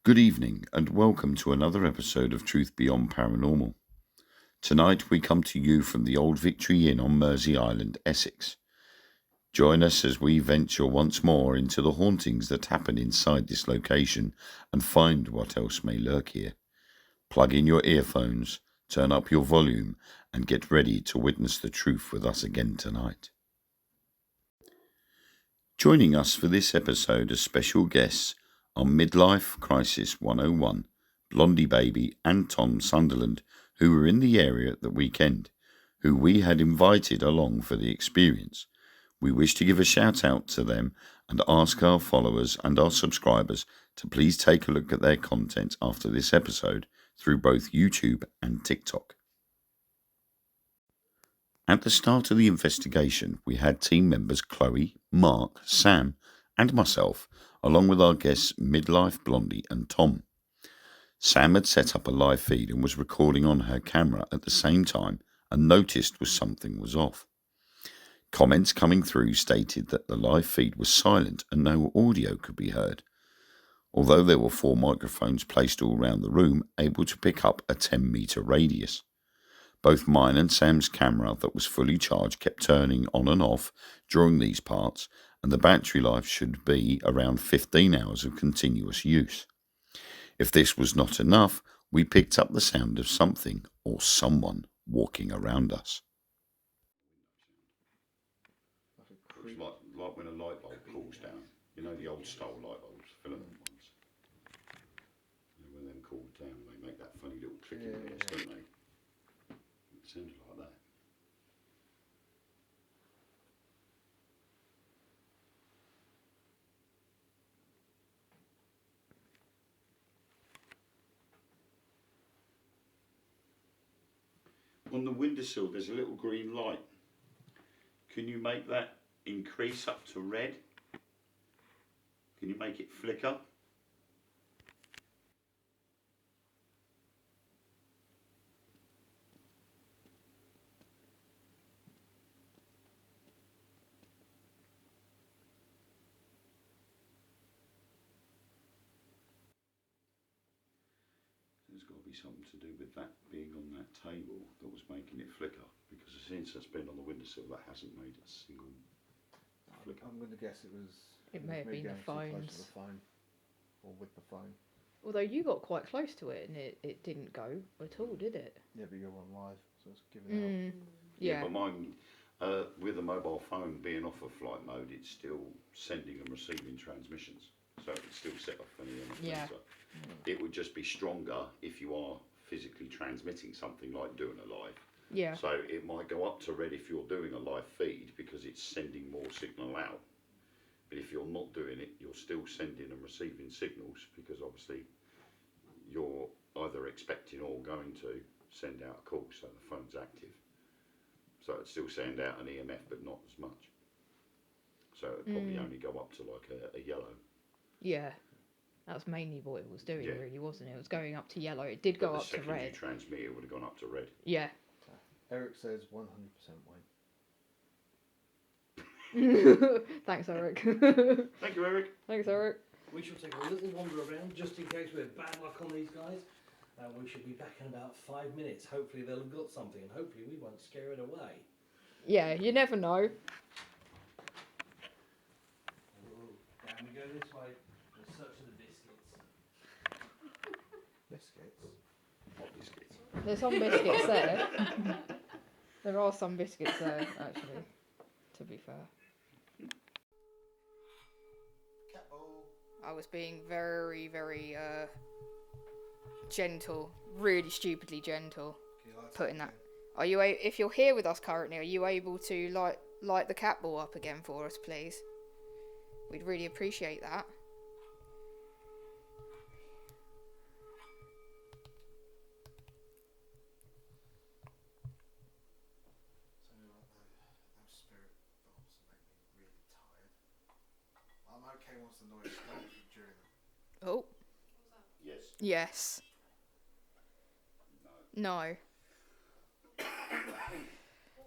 Good evening and welcome to another episode of Truth Beyond Paranormal. Tonight we come to you from the Old Victory Inn on Mersea Island, Essex. Join us as we venture once more into the hauntings that happen inside this location and find what else may lurk here. Plug in your earphones, turn up your volume and get ready to witness the truth with us again tonight. Joining us for this episode as special guests are Midlife Crisis 101, Blondie Baby and Tom Sunderland, who were in the area at the weekend, who we had invited along for the experience. We wish to give a shout out to them and ask our followers and our subscribers to please take a look at their content after this episode through both YouTube and TikTok. At the start of the investigation, we had team members Chloe, Marc, Sam, and myself, along with our guests Midlife, Blondie, and Tom. Sam had set up a live feed and was recording on her camera at the same time and noticed something was off. Comments coming through stated that the live feed was silent and no audio could be heard, although there were 4 microphones placed all around the room able to pick up a 10-metre radius. Both mine and Sam's camera that was fully charged kept turning on and off during these parts, and the battery life should be around 15 hours of continuous use. If this was not enough, we picked up the sound of something or someone walking around us. It's like when a light bulb cools down. You know the old style light bulbs, filament ones. And when them cool down, they make that funny little clicking noise, don't they? It sounded like that. On the windowsill there's a little green light. Can you make that increase up to red? Can you make it flicker? There's got to be something to do with that being on that table that was making it flicker, because since it's been on the windowsill that hasn't made a single flicker. I'm going to guess it may have been the phones. To the phone, or with the phone. Although you got quite close to it and it didn't go at all, did it? Yeah, but you're on live, so it's giving out. Yeah. But mine, with the mobile phone being off of flight mode, it's still sending and receiving transmissions. So it's still set off any Yeah. So it would just be stronger if you are physically transmitting something like doing a live. Yeah. So it might go up to red if you're doing a live feed because it's sending more signal out. But if you're not doing it, you're still sending and receiving signals, because obviously you're either expecting or going to send out a call, so the phone's active. So it'd still send out an EMF, but not as much. So it'd probably only go up to like a yellow. Yeah. That's mainly what it was doing, really, wasn't it? It was going up to yellow. It did go up to red. The second you transmit, it would have gone up to red. Yeah. Eric says 100% Wayne. Thanks, Eric. Thank you, Eric. Thanks, Eric. We shall take a little wander around just in case we have bad luck on these guys. We should be back in about 5 minutes. Hopefully they'll have got something, and hopefully we won't scare it away. Yeah, you never know. Down we go this way. In search of the biscuits. Biscuits? What biscuits? There's some biscuits there. There are some biscuits there, actually, to be fair. I was being very, very gentle, really stupidly gentle, putting that. Are you? If you're here with us currently, are you able to light the cat ball up again for us, please? We'd really appreciate that. I'm okay once the noise stops during them. Oh. Yes. Yes. No. What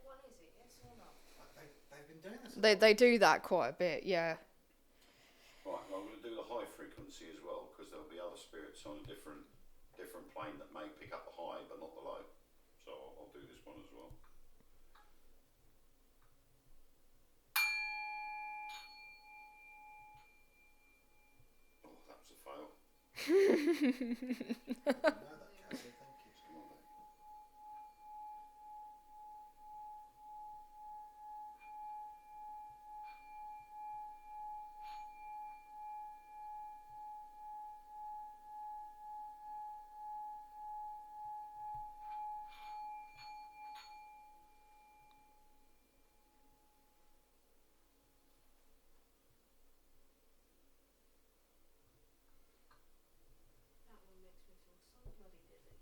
one is it? Yes or no? They've been doing this. They do that quite a bit, yeah. Right, well, I'm going to do the high frequency as well, because because there'll be other spirits on a different plane that may pick up the high but not the low. So I'll do this one as well. Oh, that was a fail. I know that, Cassie. Thank you. Come on, mate. That one makes me feel so bloody dizzy.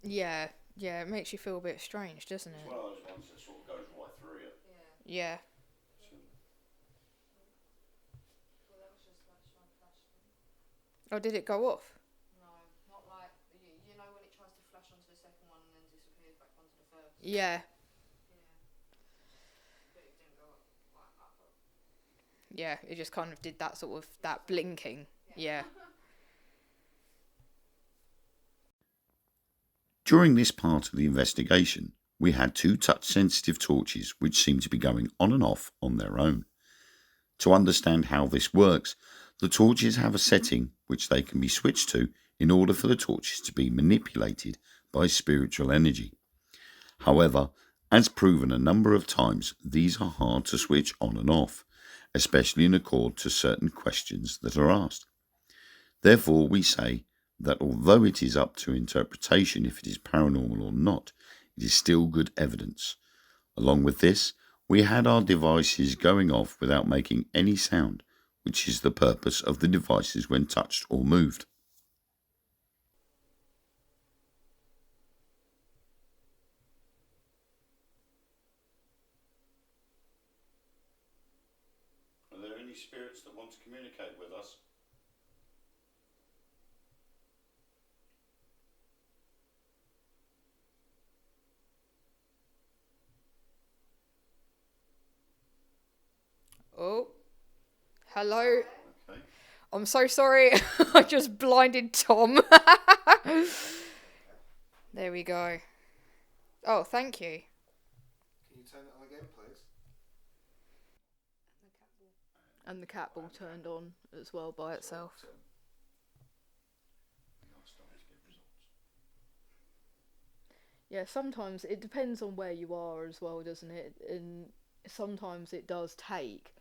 Yeah, yeah, it makes you feel a bit strange, doesn't It's it? one of those ones that sort of goes right through you. Yeah. Yeah. So, Well, that was just like trying to flash them. Oh, did it go off? No, not like you know when it tries to flash onto the second one and then disappears back onto the first. Yeah. Yeah. But it didn't go up like up. Yeah, it just kind of did that sort of, that blinking. Yeah. during this part of the investigation, we had 2 touch-sensitive torches which seemed to be going on and off on their own. To understand how this works, the torches have a setting which they can be switched to in order for the torches to be manipulated by spiritual energy. However, as proven a number of times, these are hard to switch on and off, especially in accord to certain questions that are asked. Therefore, we say that although it is up to interpretation if it is paranormal or not, it is still good evidence. Along with this, we had our devices going off without making any sound, which is the purpose of the devices when touched or moved. Are there any spirits that want to communicate with us? Oh. Hello. Okay. I'm so sorry. I just blinded Tom. There we go. Oh, thank you. Can you turn it on again, please? And the cat ball turned on as well by itself. We are starting to get results. Yeah, sometimes it depends on where you are as well, doesn't it? And sometimes it does take,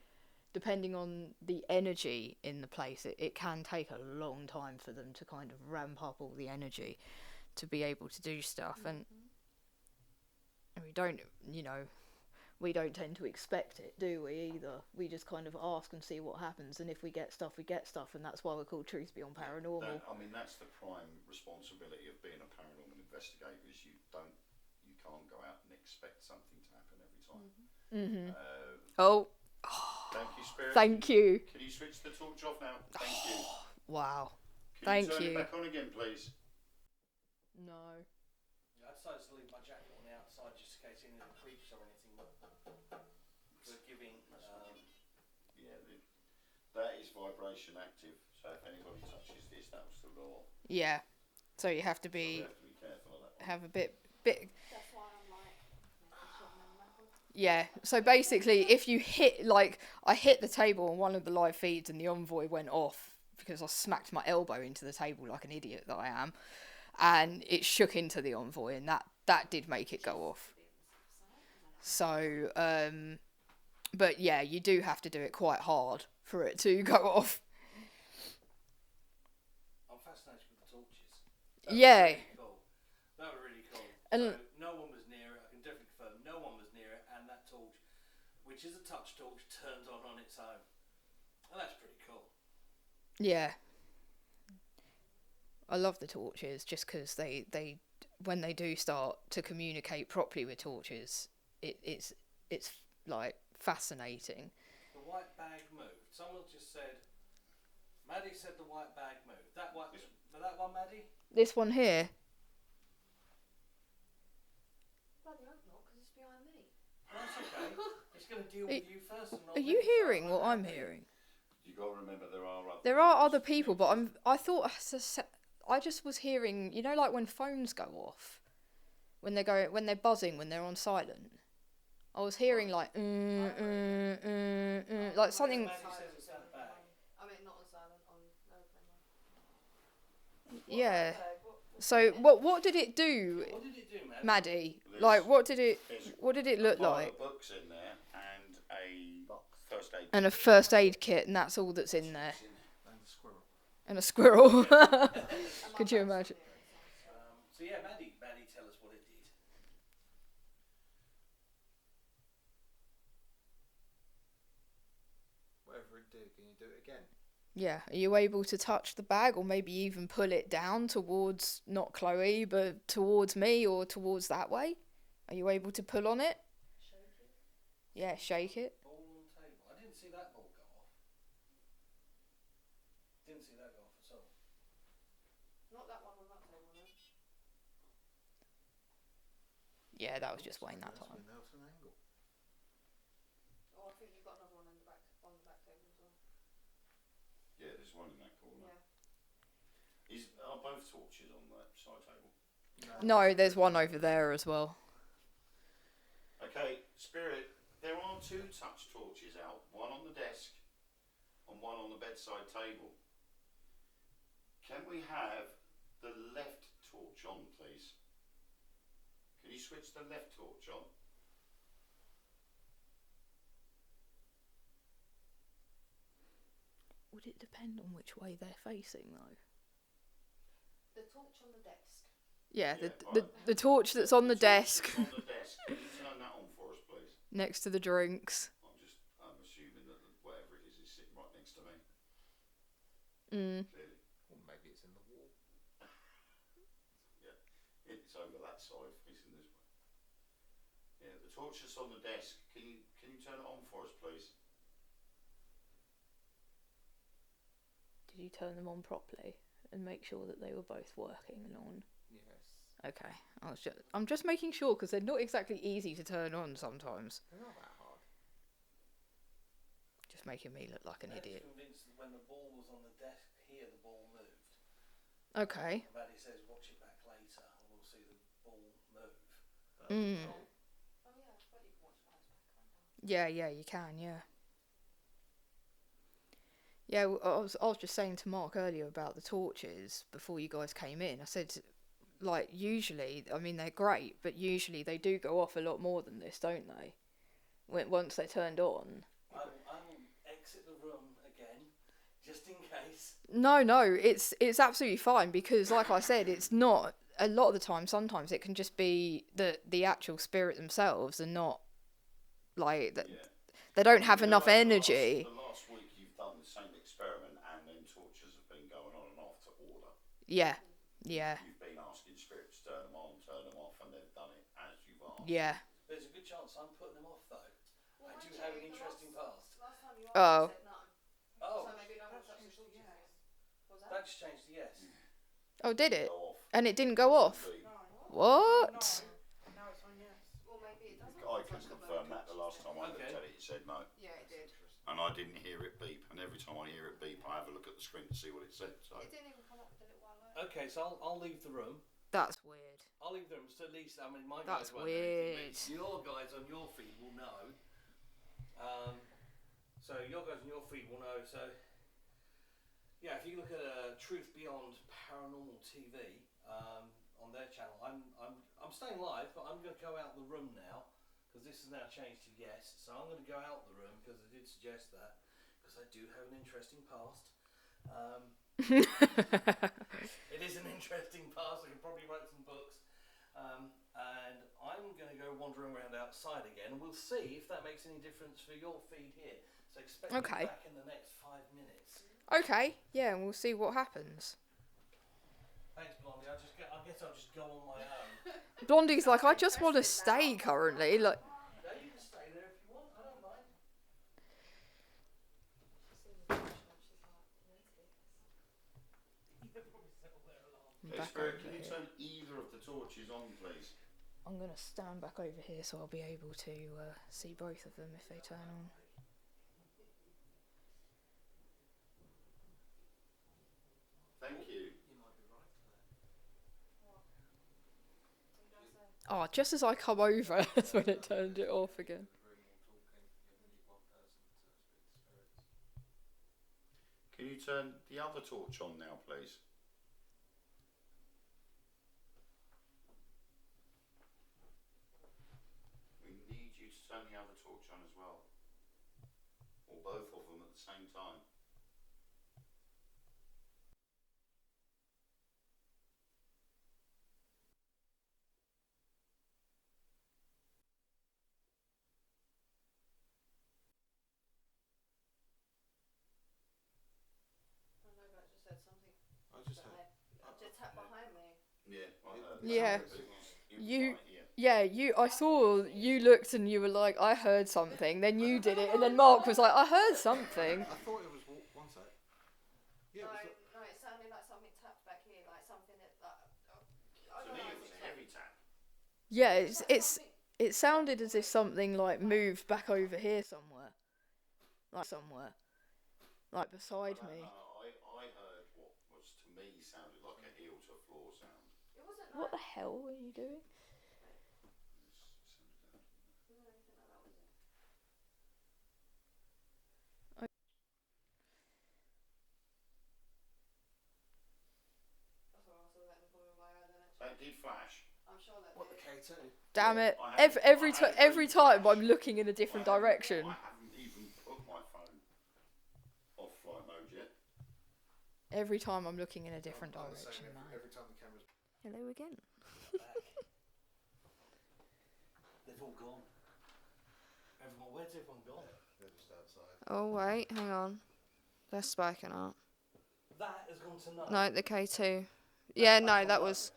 depending on the energy in the place, it can take a long time for them to kind of ramp up all the energy to be able to do stuff. And we don't, we don't tend to expect it, do we, either? We just kind of ask and see what happens, and if we get stuff, we get stuff, and that's why we're called Truth Beyond Paranormal. That's the prime responsibility of being a paranormal investigator, is you can't go out and expect something to happen every time. Mm-hmm. Oh. Thank you, Spirit. Thank you. Can you switch the torch off now? Thank you. Wow. Can Thank you turn you. it back on again, please? No. I decided to leave my jacket on the outside just in case any of the creeps or anything were giving. That is vibration active, so if anybody touches this, that will still go off. Yeah. So you have to So we be, have to be careful of that one. have a bit. That's why I'm like making sure I'm in the record. Yeah, so basically if you hit, I hit the table on one of the live feeds and the envoy went off because I smacked my elbow into the table like an idiot that I am, and it shook into the envoy, and that did make it go off. So, but yeah, you do have to do it quite hard for it to go off. I'm fascinated with the torches. Yeah. Really cool. That was really cool. And so no one was near it. I can definitely confirm no one was near it, and that torch, which is a touch torch, turned on its own. And that's pretty cool. yeah. I love the torches just because they when they do start to communicate properly with torches, it's like fascinating. The white bag moved. Someone just said, Maddie said the white bag moved. That one, Maddie? This one here. Bloody hope not, because it's behind me. That's okay. It's going to deal with you first. And not Are you me, so hearing what I'm happy. hearing? You You got to remember there are other. There are other people, but I just was hearing, you know, like when phones go off, when they're buzzing, when they're on silent. I was hearing like like something. Maddie says it's that bad. I mean, not on silent, on airplane mode. Yeah. What? So what did it do, What did it do, Maddie? Maddie? Like what did it look A pile like? of books in there and a first aid. And a first aid kit, and that's all that's in there. And a squirrel. And a squirrel. And my Could you bag's imagine? on here, so- So yeah, Maddie, tell us what it did. Whatever it do, can you do it again? Yeah. Are you able to touch the bag, or maybe even pull it down towards not Chloe, but towards me, or towards that way? Are you able to pull on it? Shake it. Yeah, shake it. Ball on the table. I didn't see that ball go off. Didn't see that go off at all. Not that one on that table, no. Yeah, that was just Wayne that That's time. been out an angle. Oh, I think you've got another one on the back table as well. Yeah, there's one in that corner. Yeah. Are both torches on that side table? No, there's one over there as well. Okay, Spirit, there are two touch torches out, one on the desk and one on the bedside table. Can we have the left torch on, please? Can you switch the left torch on? Would it depend on which way they're facing, though? The torch on the desk. Yeah, Yeah, the torch that's on the desk On the desk, can you turn that on for us, please? next to the drinks. I'm assuming that whatever it is sitting right next to me. Mm. Clearly. Or maybe it's in the wall. Yeah, it's over that side, facing this way. Yeah, the torch that's on the desk, can you turn it on for us, please? Did you turn them on properly and make sure that they were both working and on? Yes. Okay, I'm just making sure because they're not exactly easy to turn on sometimes. They're not that hard. Just making me look like an Maddie's idiot. convinced that when the ball was on the desk here, the ball moved. Okay. Maddie says, watch it back later, and we'll see the ball move. Mm. Oh yeah, I bet you can watch Miles back, can't you? Yeah, you can, yeah. Yeah, I was just saying to Marc earlier about the torches before you guys came in. I said, like, usually, I mean, they're great, but usually they do go off a lot more than this, don't they? Once they're turned on. I will exit the room again, just in case. No, it's absolutely fine because, like I said, it's not, a lot of the time, sometimes it can just be the actual spirit themselves and not, like, Yeah. they don't have You know, enough like energy. The last week you've done the same experiment and then torches have been going on and off to order. Yeah. You've been asking spirits to turn them on, turn them off, and they've done it as you've asked. Yeah. There's a good chance I'm putting them off, though. Well, I do mind have you, an the interesting past. Last time you Oh. asked, you said no. Oh, So maybe don't want to touch the torches again. What was that? that's changed to yes. Oh, did it? Go off. And it didn't go off? Indeed. What? No, it's on yes. Well, maybe it doesn't. I can confirm that the last time I looked Okay. at it, it said no. Yeah, it did. And I didn't hear it beep. And every time I hear it beep, I have a look at the screen to see what it said. So It didn't even come up with a little while later. Okay, so I'll leave the room. That's weird. I'll leave the room, so at least, I mean, my That's guys won't know anything, weird. but your guys on your feed will know. So your guys on your feed will know, so... Yeah, if you look at Truth Beyond Paranormal TV on their channel, I'm staying live, but I'm going to go out the room now, because this has now changed to yes, so I'm going to go out the room, because I did suggest that, because I do have an interesting past. It is an interesting past. I could probably write some books. And I'm going to go wandering around outside again, and we'll see if that makes any difference for your feed here. So expect me Okay. back in the next 5 minutes. Okay, yeah, and we'll see what happens. Thanks, Blondie. I guess I'll just go on my own. Blondie's like, I just want to stay currently. Like, No, you can stay there if you want. I don't mind. She's seen the torch and she's like, really? You probably settle there alone. Okay, back Spirit, over can you here. turn either of the torches on, please? I'm going to stand back over here so I'll be able to see both of them if they turn on. Thank you. You might be right there. What? What did I say? Oh, just as I come over, that's when it turned it off again. Room or talking. You only need one person to speak to spirits. Can you turn the other torch on now, please? We need you to turn the other torch on as well. Or both of them at the same time. I know, but I just said something. I just heard. Just tap behind me. Yeah, I heard. Yeah. But it was You- right here. Yeah, I saw you looked and you were like, I heard something. Then you did it, and then Mark was like, I heard something. I thought it was one sec. Yeah, No, it was no, it sounded like something tapped back here, like something that, like, I To don't me, know it if was it's a heavy tap. Yeah, like it's something- it sounded as if something like moved back over here somewhere, like beside me. I heard what was to me sounded like a heel to floor sound. It wasn't What the like, hell were you doing? it wasn't anything like that, was it? That's what I saw that in the corner of my eye then, actually. That did flash. I'm sure that what the did. K2? Damn it! I had- Every I had every green time flash. I'm looking in a different direction. I haven't even put my phone off flight mode yet. Every time I'm looking in a different I'm the same direction, man. every time the camera's. Hello again. Back. They've all gone. Everyone, where's everyone gone? They're just outside. Oh, wait, hang on. They're spiking up. That has gone to no. No, the K2. That's Yeah, back no, on that low. was.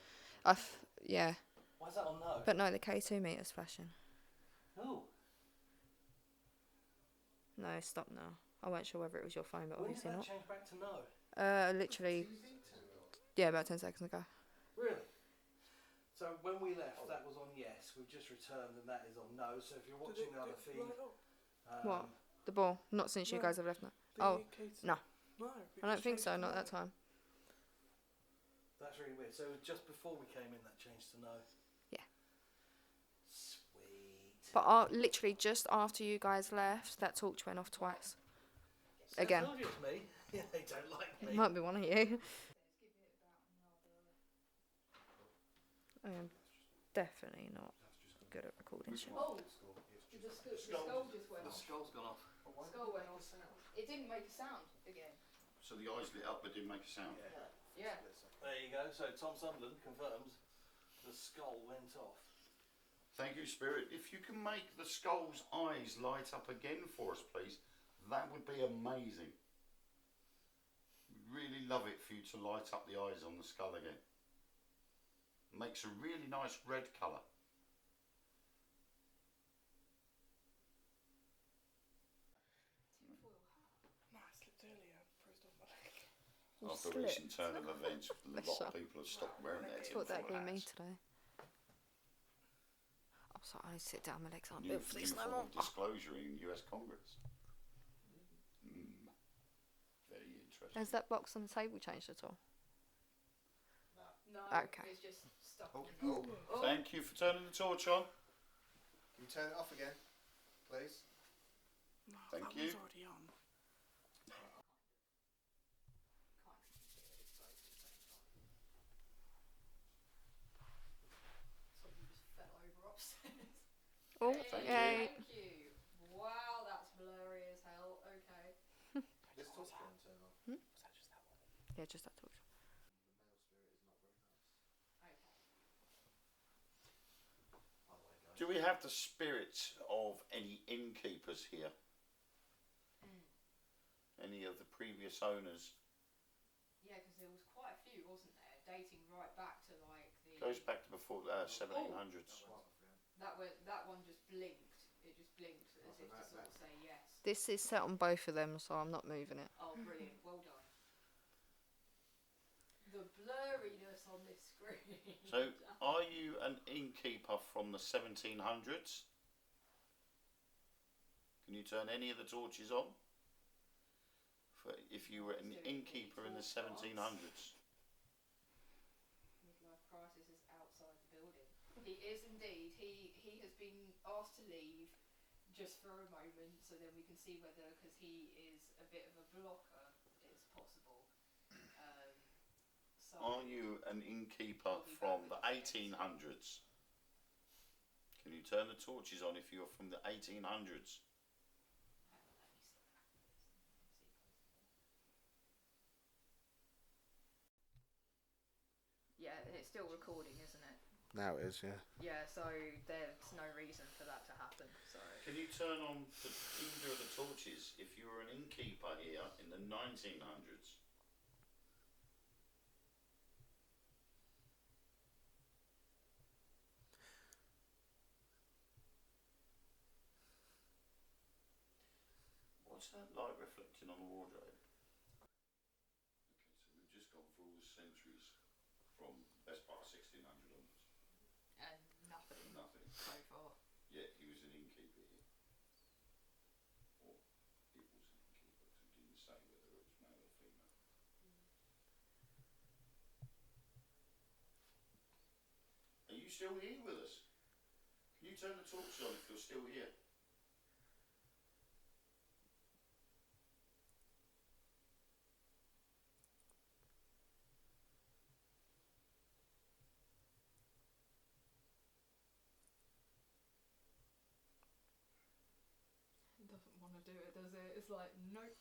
Yeah. Why is that on no? But no, the K2 meter's flashing. Oh, No, stop now. I wasn't sure whether it was your phone, but when did obviously that not. change back to no? Literally, yeah, about 10 seconds ago. Really? So when we left, that was on yes. We've just returned, and that is on no. So if you're watching the other feed, What? The ball? Not since you guys have left now. Oh, no. I don't think so, not that time. That's really weird. So just before we came in, that changed to no. Yeah. Sweet. But literally just after you guys left, that torch went off twice. Again. I told you it's me. Yeah, they don't like It me. might be one of you. I am definitely not good at recording shit. Oh, the skull just went The off. skull's gone off. Skull went off. It didn't make a sound again. So the eyes lit up but didn't make a sound. Yeah. There you go. So Tom Sunderland confirms the skull went off. Thank you, Spirit. If you can make the skull's eyes light up again for us, please, that would be amazing. We'd really love it for you to light up the eyes on the skull again. Makes a really nice red colour. You After a slipped. recent turn of events, a Bless lot you. of people have stopped wearing their Thought that'd tinfoil be me hats. today. I'm sorry, I need to sit down. My legs aren't New, built for new this no form more. of disclosure in US Congress. Very interesting. Has that box on the table changed at all? No, Okay. it's just stuck. Oh, Thank you for turning the torch on. can you turn it off again, please? Thank you. Something just fell over upstairs. Oh, Thank yay. Thank you. Wow, that's blurry as hell. Okay. This torch can turn off. Yeah, just that torch. Okay. By the way, guys. Do we have the spirits of any innkeepers here? Any of the previous owners? Yeah, because there was quite a few, wasn't there? Dating right back to like the. Goes back to before 1700s. That one just blinked. It just blinked as if to sort of say yes. This is set on both of them, so I'm not moving it. Oh, brilliant. Well done. The blurriness on this screen. So, are you an innkeeper from the 1700s? Can you turn any of the torches on? If you were an innkeeper in the 1700s. is indeed. He has been asked to leave just for a moment, so then we can see whether, because he is a bit of a blocker, it's possible. So Are you an innkeeper from the 1800s? Can you turn the torches on if you're from the 1800s? Yeah, it's still recording, isn't it? Now it is, yeah. Yeah, so there's no reason for that to happen. So Can you turn on either of the torches if you were an innkeeper here in the 1900s? What's that light reflecting on the wardrobe? Okay, so we've just gone through all the centuries from best part of 1600 onwards. and nothing Nothing. so far. Yet he was an innkeeper here. Or it was an innkeeper, because he didn't say whether it was male or female. Are you still here with us? Can you turn the torches on if you're still here? It doesn't want to do it, does it? It's like, nope.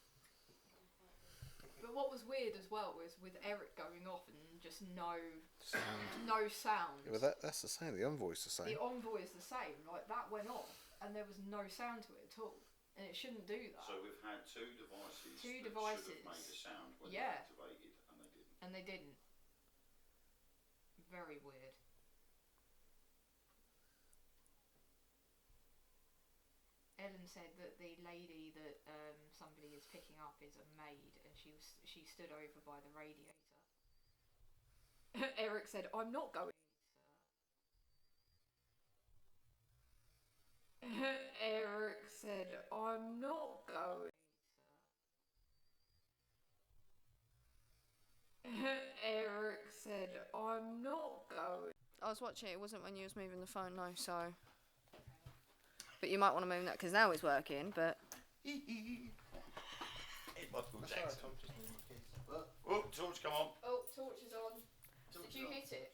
But what was weird as well was with Eric going off and just no sound. Yeah, but that's the same. The envoy's the same. The envoy is the same. Like, that went off and there was no sound to it at all. And it shouldn't do that. So we've had two devices Two that devices. should have made a sound when Yeah. they activated, and they didn't. And they didn't. Very weird. Ellen said that the lady that somebody is picking up is a maid, and she stood over by the radiator. Eric said, "I'm not going." Eric said, "I'm not going." Eric said, "I'm not going." I was watching it. It wasn't when you was moving the phone, no. So, but you might want to move that because now it's working. But Hey, Michael Jackson. Oh, torch, come on. Oh, torch is on. Did you hit it?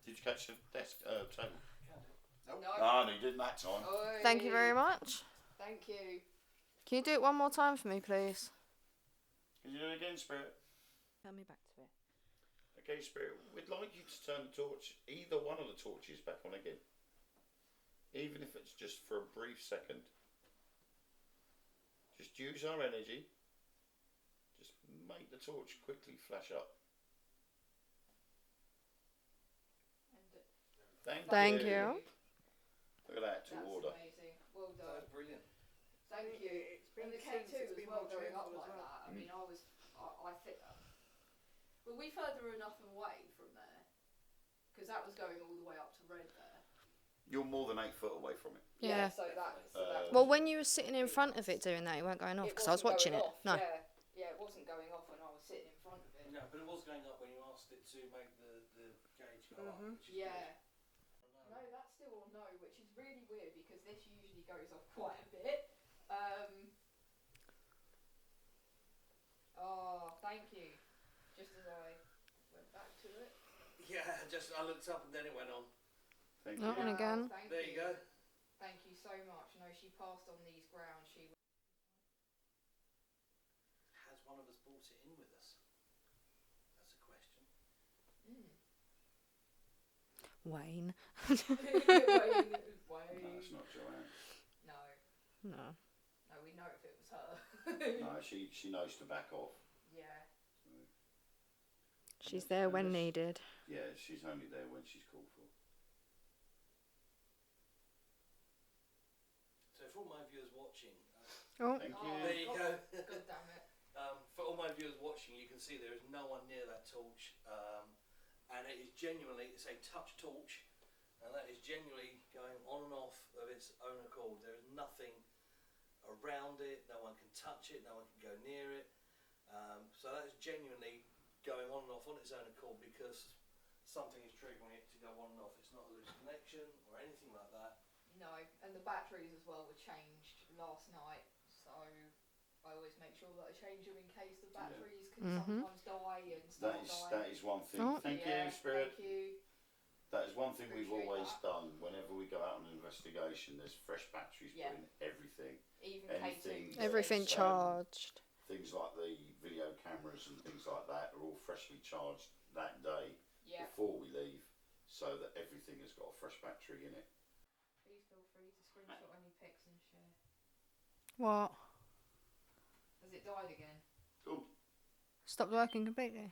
Did you catch the desk table? No. No, you didn't that time. Oi. thank you very much. Thank you. Can you do it one more time for me, please? Can you do it again, Spirit? Tell me back to it. Okay, Spirit, we'd like you to turn the torch, either one of the torches, back on again. Even if it's just for a brief second. Just use our energy. Just make the torch quickly flash up. Thank you. Look at that, to That's order. amazing. Well That done. was brilliant. Thank you. And the K2 as well going up like that. I mean, I think. Were we further enough away from there? Because that was going all the way up to red there. You're more than 8 foot away from it. Yeah. So that. Well, when you were sitting in front of it doing that, it weren't going off because I was watching it. No. Yeah, it wasn't going off when I was sitting in front of it. No, but it was going up when you asked it to make the gauge go up. Which is Yeah. No, that's still on no, which is really weird because this usually goes off quite a bit. Oh, thank you. Just as I went back to it. Yeah, just I looked up and then it went on. Thank No. you. And again. Thank There you go. Thank you so much. No, she passed on these grounds. Has one of us brought it in with us? That's a question. Wayne. Wayne. No, it's not Joanne. No. No. No, we know if it was her. No, she knows to back off. Yeah. She's there when needed. Yeah, she's only there when she's called for. So for all my viewers watching, Oh. Thank Oh, you. there you go. God damn it. For all my viewers watching, you can see there is no one near that torch, and it is genuinely, it's a touch torch, and that is genuinely going on and off of its own accord. There is nothing around it, no one can touch it, no one can go near it, so that is genuinely going on and off on its own accord because something is triggering it to go on and off. It's not connection or anything like that. No, and the batteries as well were changed last night, so I always make sure that I change them in case the batteries can sometimes die and start dying. That is one thing. Oh. Thank you, Spirit. Thank you. That is one thing we've Appreciate always that. done. Whenever we go out on an investigation, there's fresh batteries put in everything. Even Anything K2. Everything that's, charged. Things like the video cameras and things like that are all freshly charged that day before we leave, so that everything has got a fresh battery in it. Please feel free to screenshot any pics and share. What? Has it died again? Good. Stopped working completely.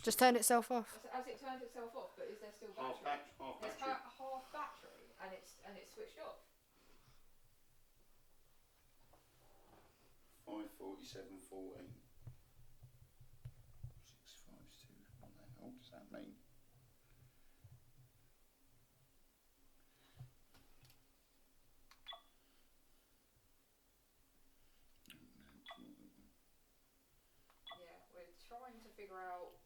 Just turned itself off. Has it turned itself off? But is there still Half battery? battery. There's half battery, and it's switched off. 5:47:14. 6:52. What the hell does that mean? Yeah, we're trying to figure out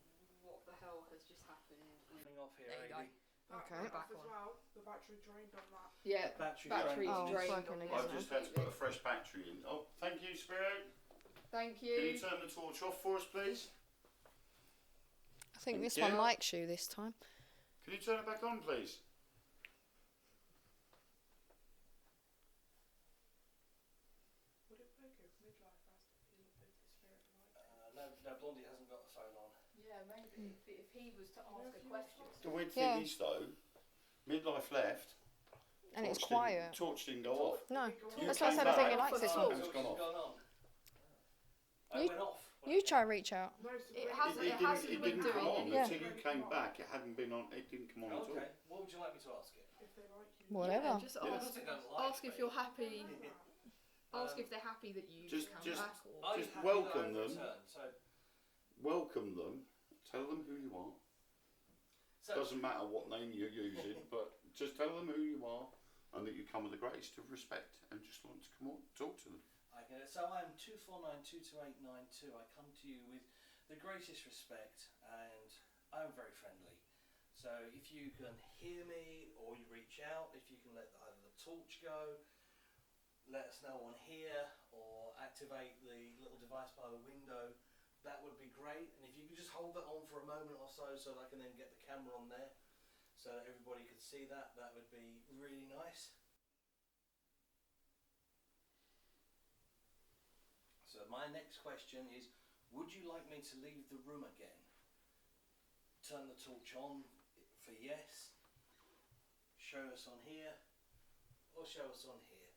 what the hell has just happened. Coming off here, There you go. Amy. Okay. We're back as on. well. The battery drained on that. Yeah, Battery battery's Oh, it's drained. working on again I've this just had to put a completely. fresh battery in. Oh, thank you, Spirit. Thank Can you you. turn the torch off for us, please? I think this Yeah. one likes you this time. Can you turn it back on, please? Would it work if Midlife asked if he looked into Spirit like? No, Blondie hasn't got the phone on. Yeah, maybe if he was to ask a question. The weird Yeah. thing is, though, Midlife left. And it's torch quiet. Torch didn't go off. No. You That's why I came said I think he back likes this and one. it's gone off. It You- went off. You try reach out. No, so It when hasn't- It it hasn't didn't been come doing on it. Yeah. until you came back. It hadn't been on. It didn't come on at all. Okay, what would you like me to ask it? if they like you. Whatever. Yeah, just Yeah. ask, They don't like ask if me. you're happy. Ask Um, if they're happy that you just- come just- back. Or Are you Just happy welcome that I've them. returned? So, Welcome them. Tell them who you are. Doesn't matter what name you're using, but just tell them who you are and that you come with the greatest of respect and just want to come on, talk to them. I get it. So I'm 249222892. I come to you with the greatest respect, and I'm very friendly. So if you can hear me or you reach out, if you can let either the torch go, let us know on here, or activate the little device by the window, that would be great. And if you could just hold that on for a moment or so that I can then get the camera on there so that everybody could see that, that would be really nice. So my next question is, would you like me to leave the room again? Turn the torch on for yes, show us on here, or show us on here?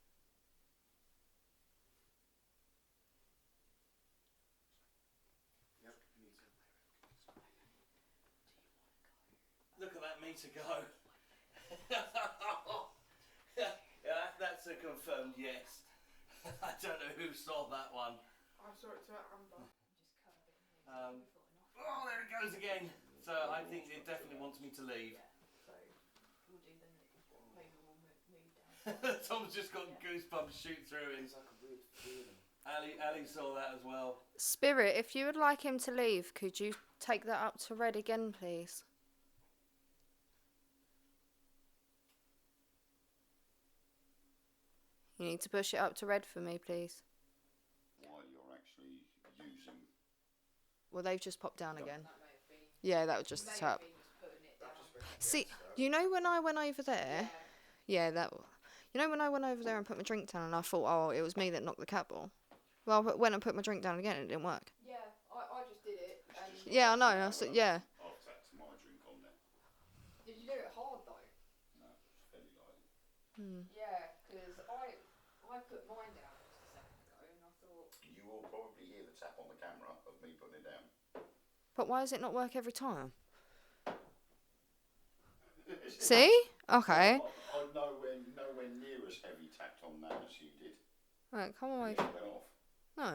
Yep. Look at that meter go. Yeah, that's a confirmed yes. I don't know who saw that one. I saw it to Amber. Oh, there it goes again. So I think it definitely wants me to leave. so we'll do then. Maybe we'll move down. Tom's just got goosebumps shoot through him. It's like a weird feeling. Ali saw that as well. Spirit, if you would like him to leave, could you take that up to red again, please? You need to push it up to red for me, please. While you're actually using. Well, they've just popped down again. That may have been. Yeah, that was just the May tap. have been just putting it down. See, you know when I went over there? Yeah. Yeah, that. You know when I went over there and put my drink down and I thought, oh, it was me that knocked the cat ball? Well, I went and put my drink down again and it didn't work. Yeah, I just did it. And Yeah, I know. I said, yeah. I've tapped my drink on there. Did you do it hard though? No, it's fairly light. Yeah, because I put mine down just a second ago and I thought. You will probably hear the tap on the camera of me putting it down. But why does it not work every time? See? Okay. I'm nowhere near as heavy tapped on that as you did. Right, come away. It went off. No.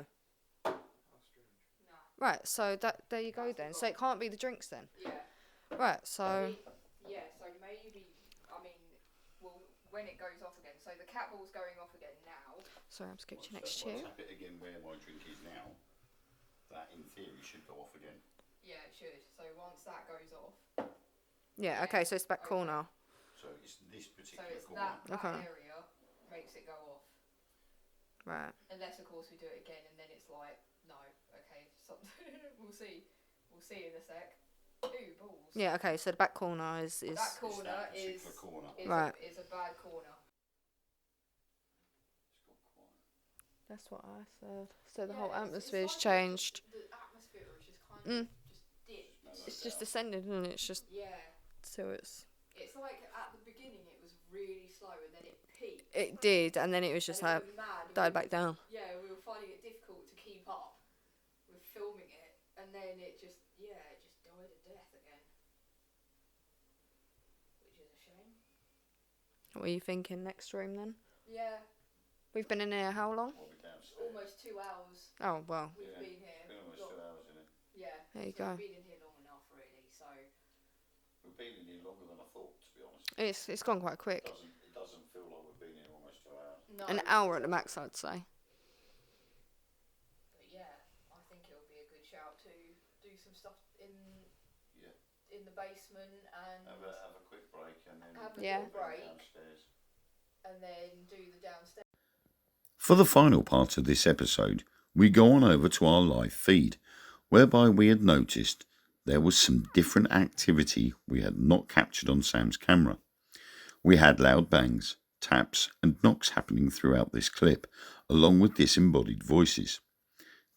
How strange. Nah. Right, so there you go then. So it can't be the drinks then. Yeah. Right, so Yeah, so maybe, I mean, well, when it goes off again, so the cat ball's going off again now. sorry, I'm scooching Once next to I you. tap it again where my drink is now, that in theory should go off again. Yeah, it should. So once that goes off, Yeah, okay, so it's back cool now. So So it's this So particular it's corner. that Okay. area makes it go off. Right. Unless, of course, we do it again and then it's like, no, okay, something. We'll see. We'll see in a sec. Ooh, balls. Yeah. Okay. So the back corner is That corner that is, particular corner. Right. is a bad corner. It's got quite. That's what I said. So the Yeah, whole it's atmosphere's like changed. The atmosphere is just kind of just dipped. It's just descended, and it's just Yeah. so it's. It's like at the beginning it was really slow and then it peaked. It did, and then it was just and like it went mad. died back down. Yeah, we were finding it difficult to keep up with filming it, and then it just died a death again, which is a shame. What are you thinking next room then? Yeah, We've been in here how long? Well, we're downstairs. almost 2 hours Oh well. we've Yeah, been here. Been almost 2 hours in it. Yeah, There you so go. we've been in here long enough, really. So We've been in here longer than I thought, to be honest. It's gone quite quick. It doesn't feel like we've been here almost 2 hours. no, An hour at the max, I'd say. But yeah, I think it'll be a good shout to do some stuff in the basement and Have a quick break and then have a Yeah. little break downstairs. and then do the downstairs. For the final part of this episode, we go on over to our live feed, whereby we had noticed there was some different activity we had not captured on Sam's camera. We had loud bangs, taps and knocks happening throughout this clip, along with disembodied voices.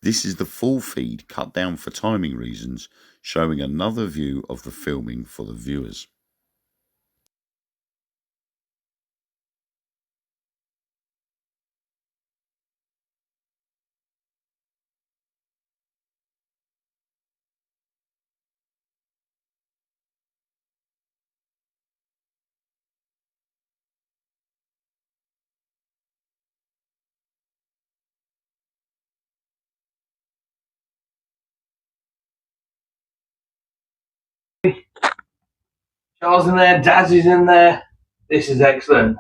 This is the full feed cut down for timing reasons, showing another view of the filming for the viewers. Charles in there, Daz is in there. This is excellent.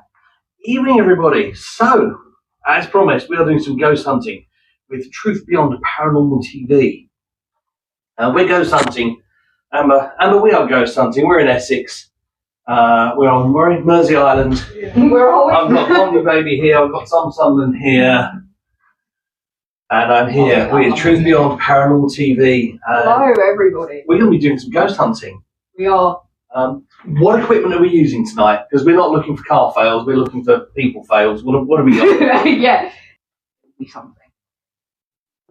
Evening, everybody. So, as promised, we are doing some ghost hunting with Truth Beyond Paranormal TV. We're ghost hunting. Amber, we are ghost hunting. We're in Essex. We're in Mersea Island. I've got Blondie baby here. I've got some Sunderland here. And I'm here with Truth Beyond Paranormal TV. Hello, everybody. We're going to be doing some ghost hunting. We are. What equipment are we using tonight? Because we're not looking for car fails, we're looking for people fails. What have we got? Yeah. Be something.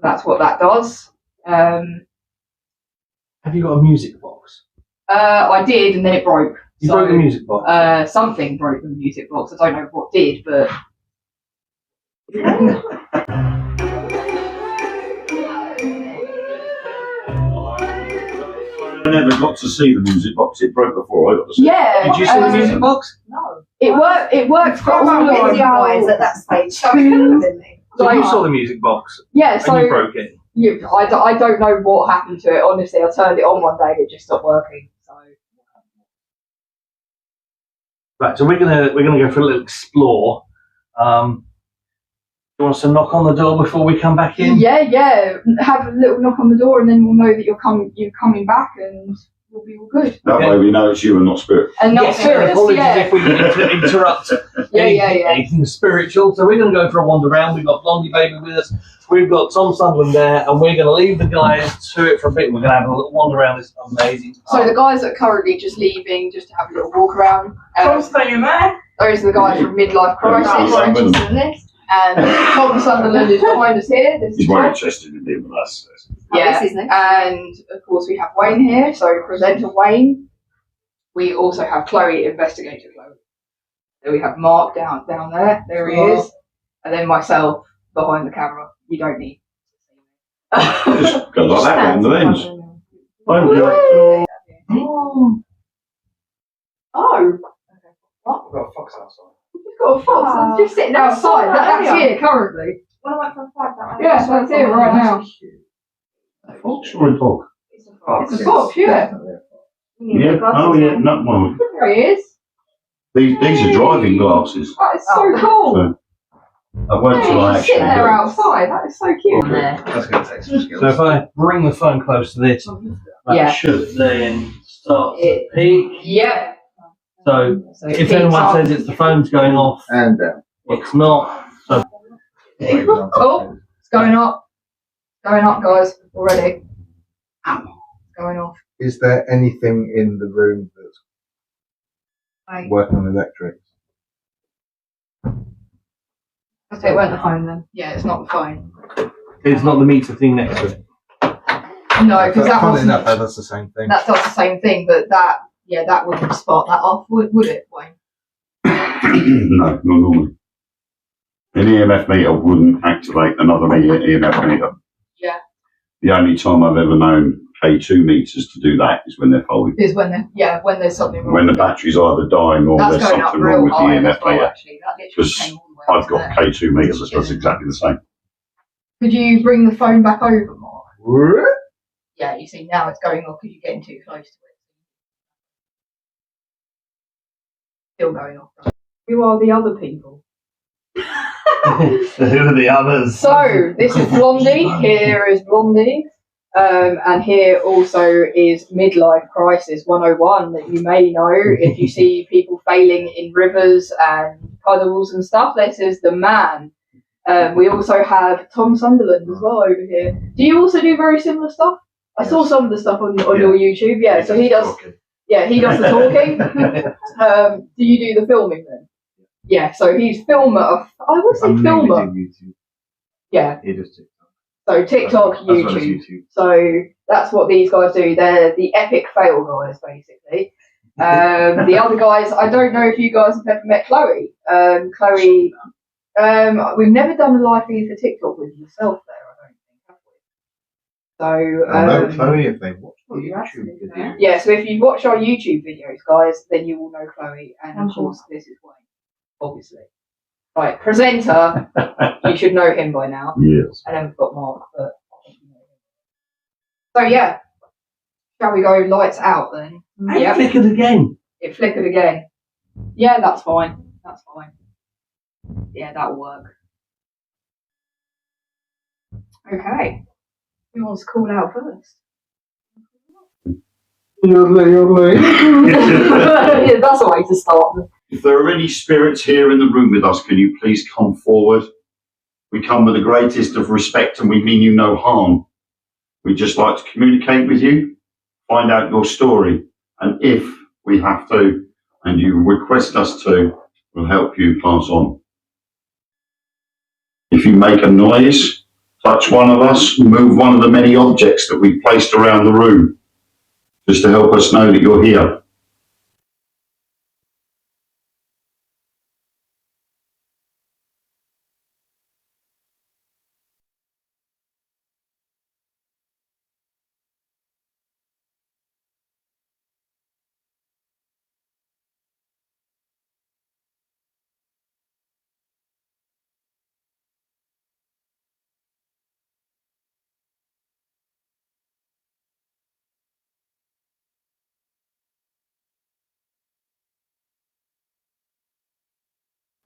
That's what that does. Have you got a music box? I did, and then it broke. You broke the music box? Something broke the music box. I don't know what did, but. I never got to see the music box. It broke before I got to see it. Yeah. Did you see the music box? No. It worked. It worked for all of Busy guys at that stage. So you saw the music box Yeah. So and you broke it. I don't know what happened to it. Honestly, I turned it on one day and it just stopped working. So. Right, so we're gonna go for a little explore. Do you want us to knock on the door before we come back in? Yeah. Have a little knock on the door, and then we'll know that you're coming back, and we'll be all good. That way we know it's you and not spirit. And not Yes, spirits, apologies yeah. if we interrupt anything spiritual. So we're going to go for a wander around. We've got Blondie baby with us. We've got Tom Sunderland there, and we're going to leave the guys to it for a bit. We're going to have a little wander around this amazing So the guys that are currently just leaving, just to have a little walk around. Tom's staying there. Those are the guys from Midlife Crisis. And Tom Sunderland is behind us here. This He's is more Tom. interested in being with us. Yeah, This is next. and of course we have Wayne here, so presenter Wayne. We also have Chloe, investigator Chloe. Then we have Marc down there. There he is. And then myself behind the camera. You don't need. Just go like that on the lens. Oh. What? We've got a fox outside. You've got a fox. It's just sitting outside. That's here currently. One of my friends flagged that. Yeah, that's here right now. Fox or a dog? It's a fox. It's a fox, yeah. Yeah. Oh yeah. No, well, There he is. these are driving glasses. That is so cool. So, I won't Yeah, till I he's actually sitting do there it. outside. That is so cute. That's going to take some skills. So if I bring the phone close to this, that Yeah. should then start to peak. Yeah. So So if peaks anyone up. says it's the phone's going off, And down. it's not. So Oh, it's going up. Going up, guys. Already. It's going off. Is there anything in the room that's Right. working on electrics? So it weren't the phone then. Yeah, it's not the phone. it's not the meter thing next to it. No, because that Funny wasn't. enough, that does the same thing. That does the same thing, but that wouldn't spark that off, would it, Wayne? No, not normally. An EMF meter wouldn't activate another EMF meter. Yeah. The only time I've ever known K2 meters to do that is when they're faulty. Is when there's something wrong. When the battery's either dying or That's there's going up something wrong real with the high as EMF well, meter. actually. That literally Because came all the way up I've to got there. K2 meters that does exactly the same. Could you bring the phone back over, Mark? Yeah, you see, now it's going off because you're getting too close to it. Still going off. Who are the other people? Who are the others? So, this is Blondie. Here is Blondie. And here also is Midlife Crisis 101 that you may know if you see people failing in rivers and puddles and stuff. This is the man. We also have Tom Sunderland as well over here. Do you also do very similar stuff? I saw some of the stuff on your YouTube. Yeah, so he does. Yeah, he does the talking. Do you do the filming then? Yeah, so he's filmer. I would say filmer. Yeah. He does TikTok. So TikTok, As well as YouTube. YouTube. So that's what these guys do. They're the epic fail guys, basically. The other guys, I don't know if you guys have ever met Chloe. Chloe, we've never done a live feed for TikTok with yourself there, I don't think, have we? So, I know Chloe if they watch the YouTube video. yeah, so if you watch our YouTube videos, guys, then you will know Chloe, and of course, this is Wayne, obviously. Right, presenter, you should know him by now. Yes. And then we've got Marc, but I think you know him. So yeah, shall we go lights out then? And Yeah, flickered again. it flickered again. Yeah, that's fine. That's fine. Yeah, that'll work. Okay. Who wants to call out first? Yeah, that's a way to start. If there are any spirits here in the room with us, can you please come forward? We come with the greatest of respect and we mean you no harm. We'd just like to communicate with you, find out your story, and if we have to, and you request us to, we'll help you pass on. If you make a noise, touch one of us, move one of the many objects that we've placed around the room, just to help us know that you're here.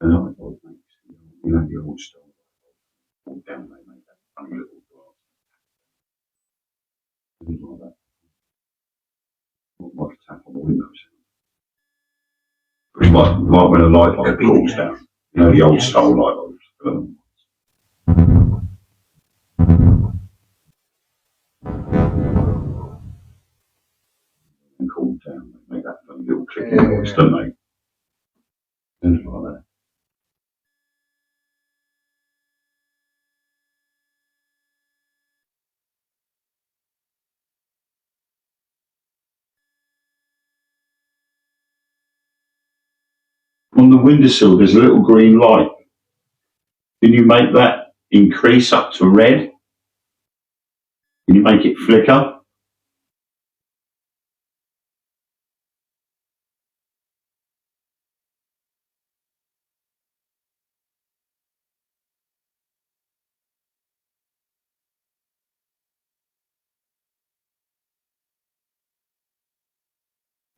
You know the old style. All down, they make that funny little glass. Things like that. Not like a tap on the windows. It's like when a light bulb cools down. You know the old style light bulbs. And cool down, they make that funny little clicking noise, don't they? Things like that. On the windowsill, there's a little green light. Can you make that increase up to red? Can you make it flicker?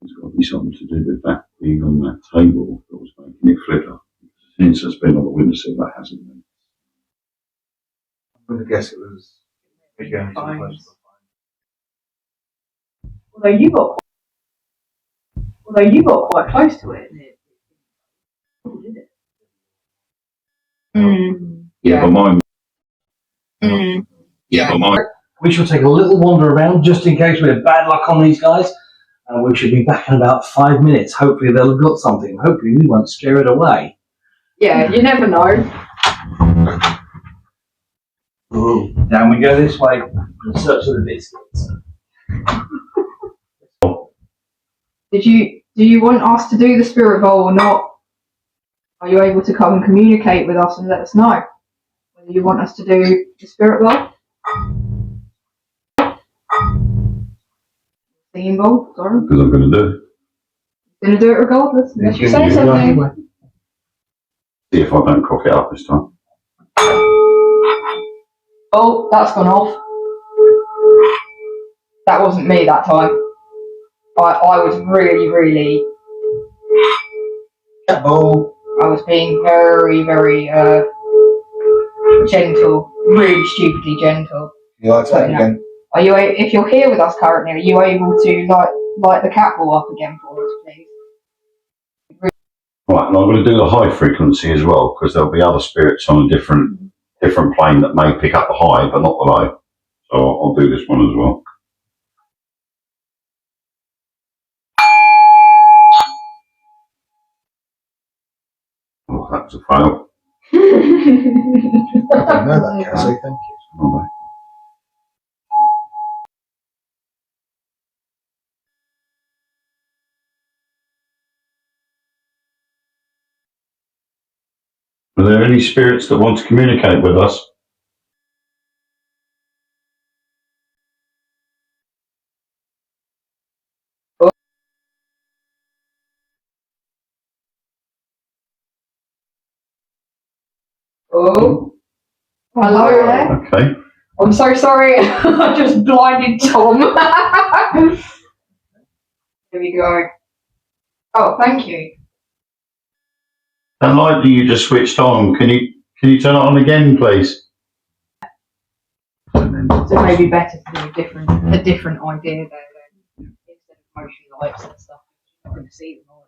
There's got to be something to do with that being on that table that was making it flicker. Since it's been on the windowsill, that hasn't been. I'm going to guess it was going too close to the Although you got Although you got quite close to it, didn't it? Yeah, but mine. Yeah. But mine. We shall take a little wander around just in case we have bad luck on these guys. And we should be back in about 5 minutes. Hopefully they'll have got something. Hopefully we won't scare it away. Yeah, you never know. Ooh. Down we go this way in search of the biscuits. Do you want us to do the spirit bowl or not? Are you able to come and communicate with us and let us know whether you want us to do the spirit bowl? Singing bowl, sorry. Because I'm going to do it. Gonna do it regardless, unless you say something. See if I don't cock it up this time. Oh, that's gone off. That wasn't me that time. I was really I was being very, very gentle, really stupidly gentle. You like that again? Are you? If you're here with us currently, are you able to light the cat ball up again for us, please? Right, and I'm going to do the high frequency as well, because there'll be other spirits on a different plane that may pick up the high, but not the low. So I'll do this one as well. Oh, that was a fail. I didn't know that, Cassie. Thank you. Oh, are there any spirits that want to communicate with us? Oh, hello there. Okay. I'm so sorry. I just blinded Tom. There we go. Oh, thank you. That light that you just switched on, can you turn it on again, please? So maybe better to do a different idea there then. Instead of motion lights and stuff. You're not going to see them all.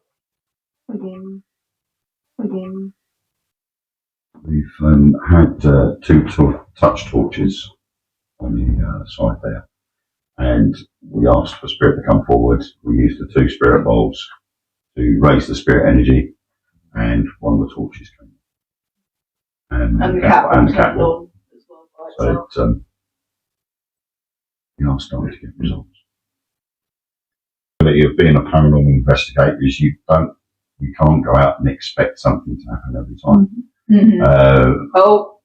Again. We've had two touch torches on the side there, and we asked for spirit to come forward. We used the 2 spirit bowls to raise the spirit energy, and one of the torches came. And the cat ball. So we are starting to get results. The beauty of being a paranormal investigator is you can't go out and expect something to happen every time. Oh,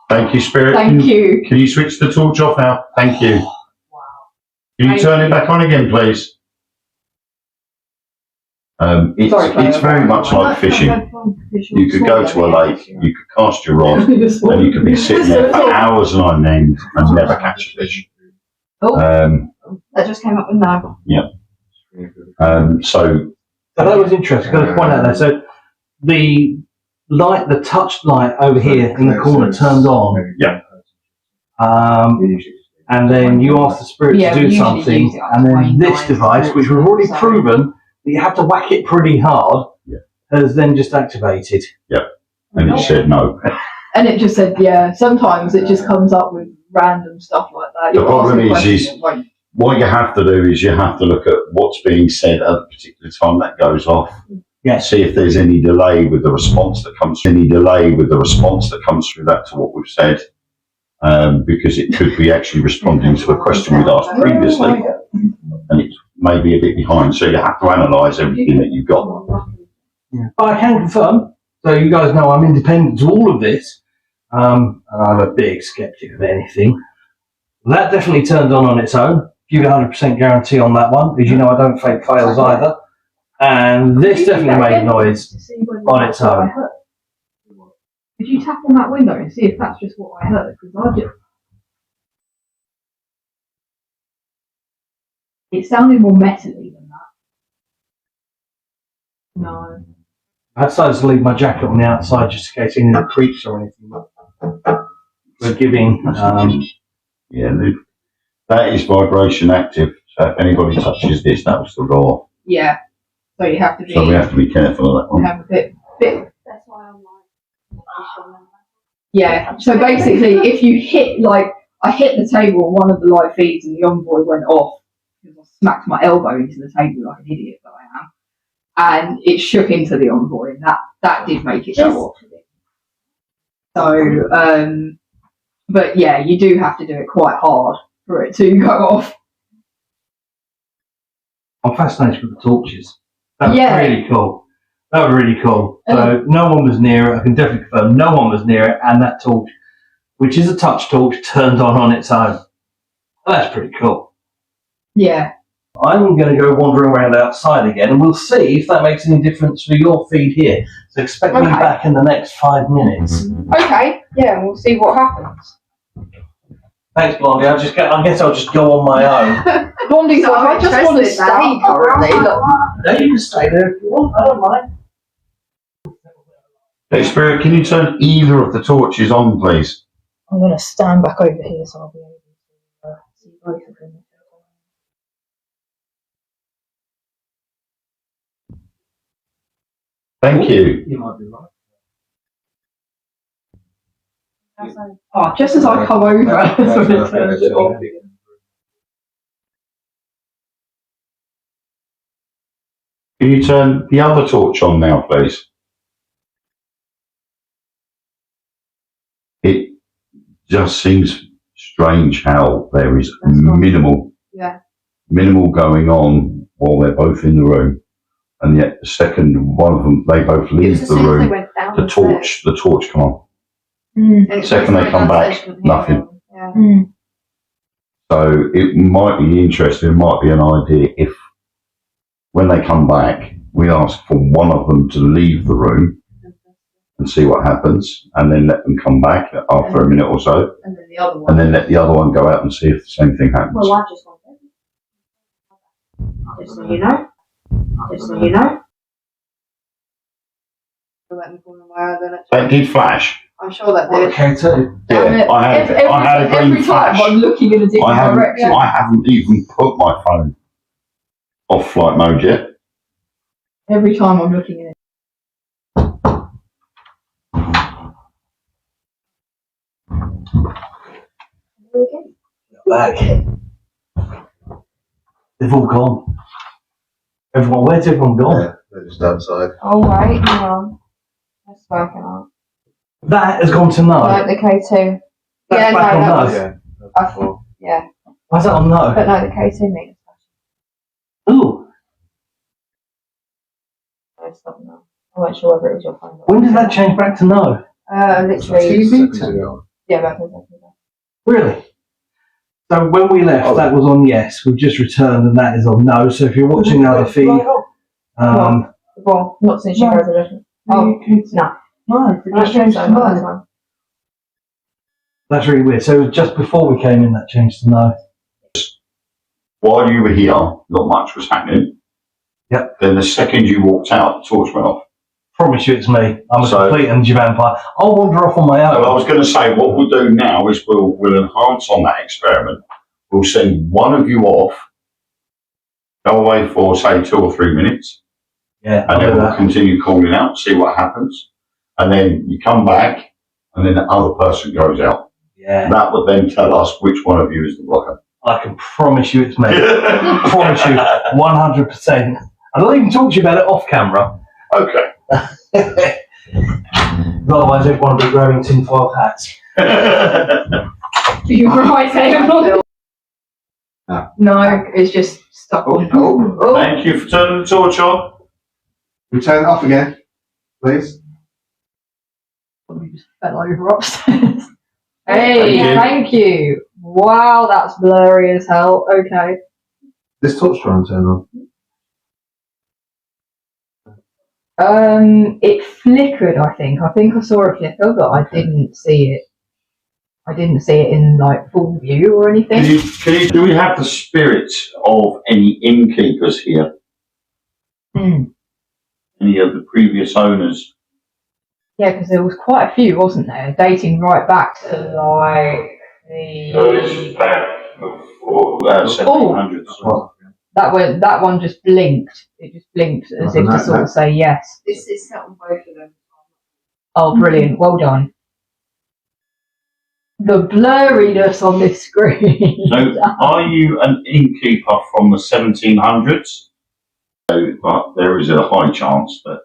thank you, Spirit. Thank you. Can you switch the torch off now? Thank you. Wow. Can you turn it back on again, please? It's very much like fishing. You could go to a lake, you could cast your rod, and you could be sitting there for hours on end and never catch a fish. That just came up with no. Yeah. So that was interesting. Got to point out there. So the light, the touch light over here in the corner turned on. Yeah. And then you asked the spirit to do something, and then this device, which we've already proven that you have to whack it pretty hard, has then just activated. Yep. And it said no. And it just said, yeah. Sometimes it just comes up with random stuff like that. The problem is what you have to do is you have to look at what's being said at a particular time that goes off. Yeah. See if there's any delay with the response that comes through that to what we've said. Because it could be actually responding to a question we'd asked previously, and it may be a bit behind. So you have to analyse everything that you've got. Yeah. But I can confirm, so you guys know I'm independent to all of this, and I'm a big sceptic of anything. That definitely turned on its own. Give you 100% guarantee on that one, because you know I don't fake fails either. And this definitely made noise on its own. Could you tap on that window and see if that's just what I heard? Because it sounded more metally than that. No. I decided to leave my jacket on the outside just in case any creeps or anything. We're giving. That is vibration active. So if anybody touches this, that will still go off. Yeah. So you have to be. So we have to be careful of that one. Have a bit. That's why I'm like. Yeah. So basically, if you hit I hit the table on one of the live feeds and the envoy went off because I smacked my elbow into the table like an idiot that I am, and it shook into the envoy, and that did make it go off. So, but yeah, you do have to do it quite hard for it to go off. I'm fascinated with the torches. That was Yeah. really cool. That was really cool. So no one was near it. I can definitely confirm no one was near it, and that torch, which is a touch torch, turned on its own. That's pretty cool. Yeah. I'm going to go wandering around outside again, and we'll see if that makes any difference for your feed here. So expect me back in the next 5 minutes. Okay. Yeah, we'll see what happens. Thanks, Blondie. I guess I'll just go on my own. Blondie's like, I just want to stay currently. Look. No, you can stay there if you want. I don't mind. Hey, Spirit, can you turn either of the torches on, please? I'm going to stand back over here so I'll be able to see both of them. Thank you. You might be right. Oh, just as I come over, that's when it turns it off. Can you turn the other torch on now, please? It just seems strange how there is minimal going on while they're both in the room, and yet the second one of them, they both leave the room, the torch come on. Second they come back, nothing. So it might be interesting, it might be an idea if when they come back, we ask for one of them to leave the room and see what happens, and then let them come back after a minute or so, And then the other one. and then let the other one go out and see if the same thing happens. Well, I just want it. Just so you know. Just so you know. That did flash. I'm sure that did. Okay, too. Yeah, I had a green every flash. time I'm looking in a different direction. I haven't even put my phone off flight mode yet. Every time I'm looking in it. Back. They've all gone. Everyone, where's everyone gone? Yeah, they're just outside. Oh, wait, hang on. That's working out. That has gone to no. No, the K2. That's Yeah, back no, on that no. was- Yeah. Why's that on no? But no, the K2 means. Ooh, No, it's not no. I wasn't sure whether it was your phone. when did that change back to no? Literally. 2 seconds ago. Yeah, that was exactly that. Really? So when we left, that was on yes. We've just returned, and that is on no. So if you're watching the other feed, Well, not since you guys have. Oh, no. no, I don't think so, not this one. that's really weird. So just before we came in, that changed to no. While you were here, not much was happening. Yep. Then the second you walked out, the torch went off. Promise you, it's me. I'm a So- complete energy vampire. I'll wander off on my own. Well, I was going to say, what we'll do now is we'll enhance on that experiment. We'll send one of you off, go away for, say, 2 or 3 minutes, Yeah, and I'll then do we'll that. continue calling out, see what happens. And then you come back, and then the other person goes out. Yeah, That would then tell us which one of you is the blocker. I can promise you it's me. Promise you, 100%. And I'll even talk to you about it off camera. Okay. Otherwise, everyone will be wearing tinfoil hats. You're right, Sam. No, it's just stuck on. Oh. Thank you for turning the torch on. We turn it off again, please. We just fell over upstairs. Hey, Thank you. thank you. Wow, that's blurry as hell. Okay. This torch trying to turn on. It flickered, I think. I think I saw it flicker, but I didn't see it. I didn't see it in like full view or anything. Do we have the spirits of any innkeepers here? Any of the previous owners? Yeah, because there was quite a few, wasn't there? Dating right back to like the. So it's back before 1700s. That one just blinked. It just blinked as if to sort of say yes. This is set on both of them. Oh, brilliant. Well done. The blurriness on this screen. So, are you an innkeeper from the 1700s? So, but there is a high chance that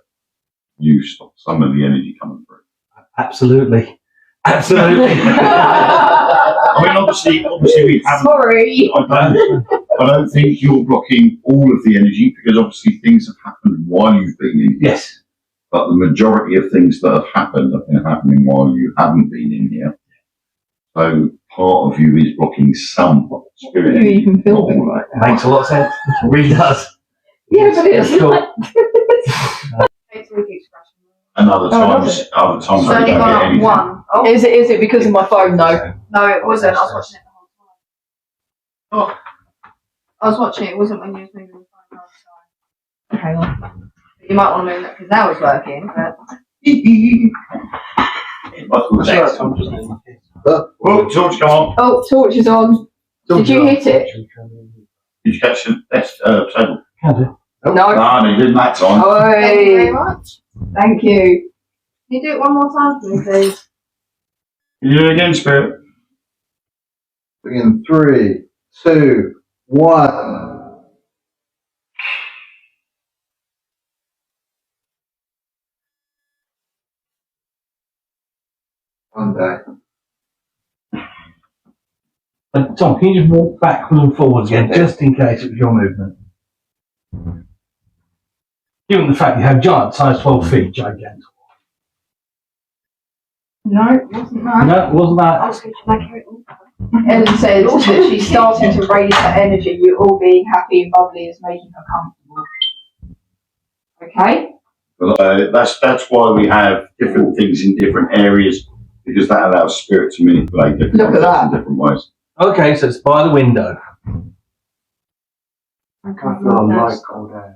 you stop some of the energy coming through. Absolutely. Absolutely. I mean, obviously we haven't. Sorry. I don't think you're blocking all of the energy because obviously things have happened while you've been in here. Yes. But the majority of things that have happened have been happening while you haven't been in here. So part of you is blocking some spirit energy. You even feel it. Right. Makes a lot of sense. It really does. Yeah, but it's cool. like... And other times It's I only don't gone get up anything. one. Oh, Is it because of my phone though? no, it wasn't. I was watching it the whole time. I was watching it. It wasn't when you was moving the phone last time. Hang on. You might want to move it because now it's working. But Oh, George, come on. Oh, torch is on. Did you hit it? Did you catch the table? Can do. No. No, you didn't that time. thank you very Oi. much. Thank you. Can you do it one more time for me, please? Can you do it again, Spirit? In 3, 2, 1. One day. Tom, can you just walk backwards and forwards again, just in case it was your movement? Given the fact you have giant size 12 feet, gigantic. No, it wasn't that. No, it wasn't I that. was going to make it all. Ellen said that she's starting to raise her energy. You all being happy and bubbly is making her comfortable. Okay? Well, that's why we have different things in different areas because that allows spirit to manipulate different Look at objects that. in different ways. Okay, so it's by the window. I feel like all day.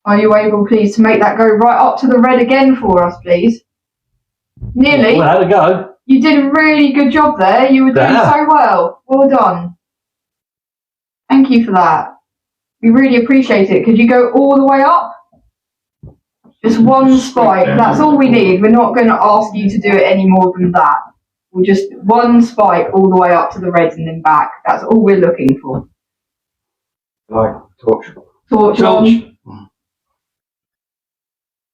Are you able, please, to make that go right up to the red again for us, please? Nearly. Well, how'd it go? You did a really good job there. You were doing Yeah. so well. Well done. Thank you for that. We really appreciate it. Could you go all the way up? Just one spike. That's all we need. We're not going to ask you to do it any more than that. We'll just one spike all the way up to the red and then back. That's all we're looking for. Like torch. Torch on.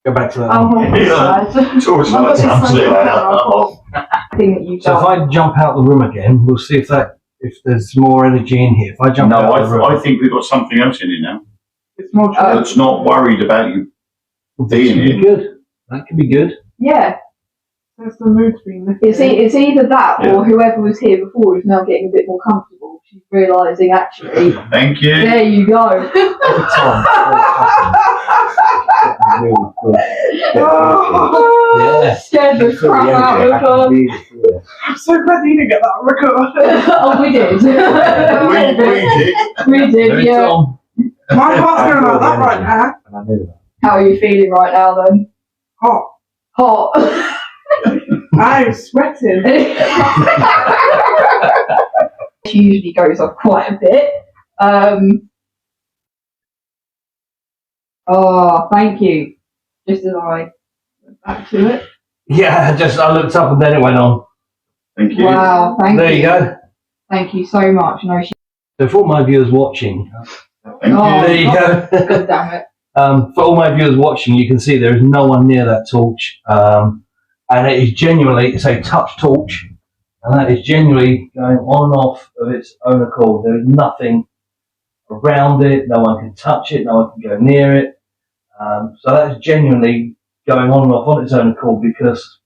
Go back to that. I'll one. hold this side. Torch I've got this lights, side absolutely. thing that you've So if done. I jump out the room again, we'll see if there's more energy in here. If I jump No, out the room, I think we've got something else in here now. It's more That's not worried about you being that could be here. good. That could be good. Yeah. That's the mood swing. It's either that Yeah. or whoever was here before is now getting a bit more comfortable. She's realising actually. Thank you. There you go. Every time. Yeah. Scared the crap out of her. I'm so glad you didn't get that on record. Oh, we did. We did. We did, yeah. Tom. My heart's going like that right now. And I knew that. How are you feeling right now then? Hot. Hot. I'm sweating. She usually goes off quite a bit. Oh, thank you. Just as I went back to it. Yeah, I looked up and then it went on. Thank you. Wow, thank There you. you go. Thank you so much. No, she. So for all my viewers watching, Thank Oh, you. there you go. God damn it. For all my viewers watching, you can see there is no one near that torch. And it is genuinely, it's a touch torch, and that is genuinely going on and off of its own accord. There is nothing around it, no one can touch it, no one can go near it. So that is genuinely going on and off on its own accord because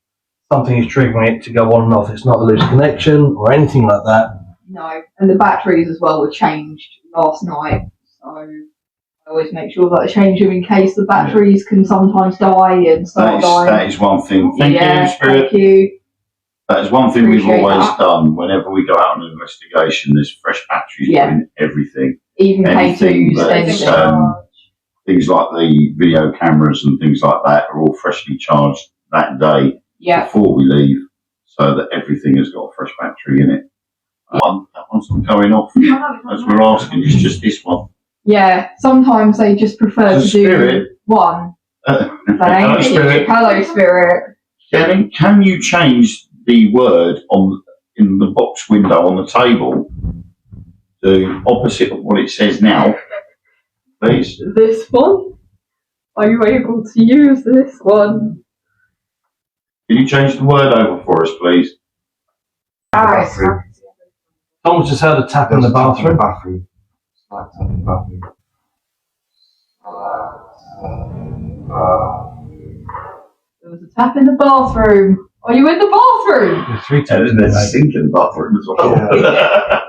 something is triggering it to go on and off. It's not a loose connection or anything like that. No, and the batteries as well were changed last night, so I always make sure that I change them in case the batteries can sometimes die and start dying. That is one thing. Thank Yeah, you, Spirit. thank you. That is one thing Appreciate we've always that. done. Whenever we go out on an investigation, there's fresh batteries Yeah. in everything. Even Anything K2s, that's, anything. things like the video cameras and things like that are all freshly charged that day Yeah, before we leave. so that everything has got a fresh battery in it. That one's not going off, as we're asking. It's just this one. Yeah, sometimes they just prefer It's a to do spirit. one. Hello, Spirit. Hello, Spirit. Can you change the word in the box window on the table to opposite of what it says now, please? This one? Are you able to use this one? Can you change the word over for us, please? Someone's just heard a tap in the bathroom. Slight tap in the bathroom. There was a tap in the bathroom. Are you in the bathroom? There's 3 taps. And there's a sink in the bathroom as well.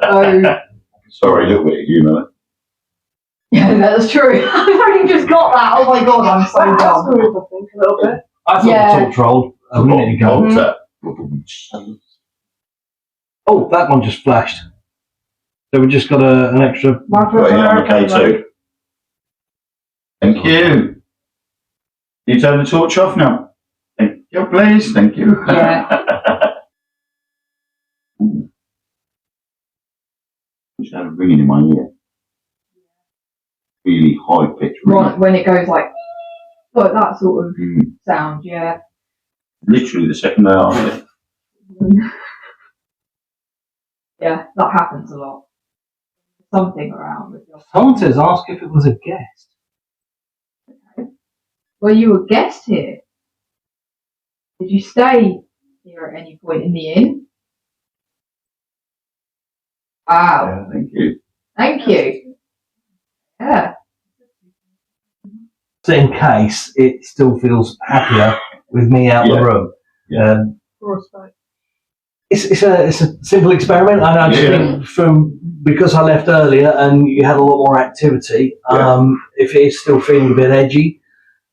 Oh, Sorry, a little bit of humour. yeah, that's true. I've only just got that. Oh my god, I'm so dumb. I think a little bit. I thought Yeah. the torch rolled a minute ago. What's that? Oh, that one just flashed. So we just got an extra. Got it on the K2. Thank you. Can you turn the torch off now? Thank you, please. Thank you. Yeah. Just had a ringing in my ear. Really high pitch ringing. Right, when it goes like that sort of sound, yeah. Literally the second day after. Yeah, that happens a lot. Something around with your Someone says ask if it was a guest. Were you a guest here? Did you stay here at any point in the inn? Wow. Yeah, thank you. Thank you. Yeah. So in case it still feels happier with me out the room. Yeah. It's a simple experiment, and I just think because I left earlier and you had a lot more activity, if it is still feeling a bit edgy,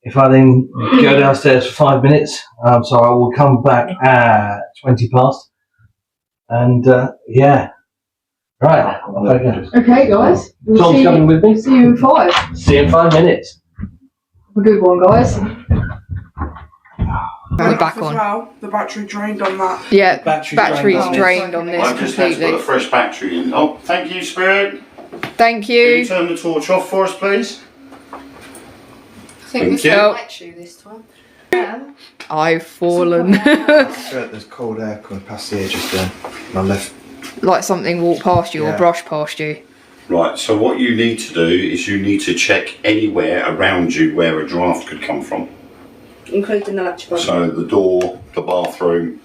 if I then go downstairs for 5 minutes, so I will come back at 20 past, and right. Okay, guys. We'll Tom's see coming with me. See you in 5. See you in 5 minutes. Have a good one, guys. Back on. Well, the battery drained on that. Yeah, Battery's battery's drained on this I've just had to put a completely. fresh battery in. Oh, thank you, Spirit. Thank Can you you. turn the torch off for us, please? I think Thank this you. will let you this time. I've fallen. There's cold air coming past the edge just then. My left. Like something walked past you or brushed past you. Right, so what you need to do is you need to check anywhere around you where a draft could come from. Including the latch button. So the door, the bathroom,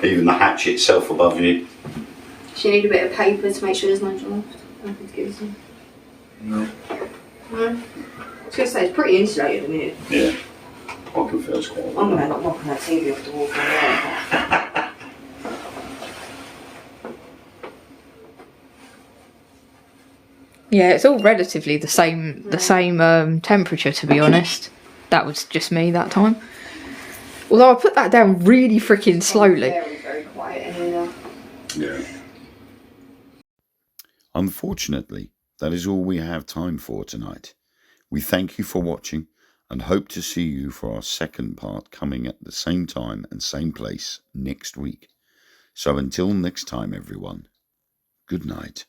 even the hatch itself above you. Do you need a bit of paper to make sure there's no draft? I could give you some. No. No? I was going to say, it's pretty insulated in here. Yeah. I can feel it's quite. I'm going to end up knocking that TV off the wall from there. Yeah, it's all relatively the same temperature, to be honest. That was just me that time. Although I put that down really freaking slowly. Very, very quiet in here now. Yeah. Unfortunately, that is all we have time for tonight. We thank you for watching and hope to see you for our second part coming at the same time and same place next week. So until next time, everyone, good night.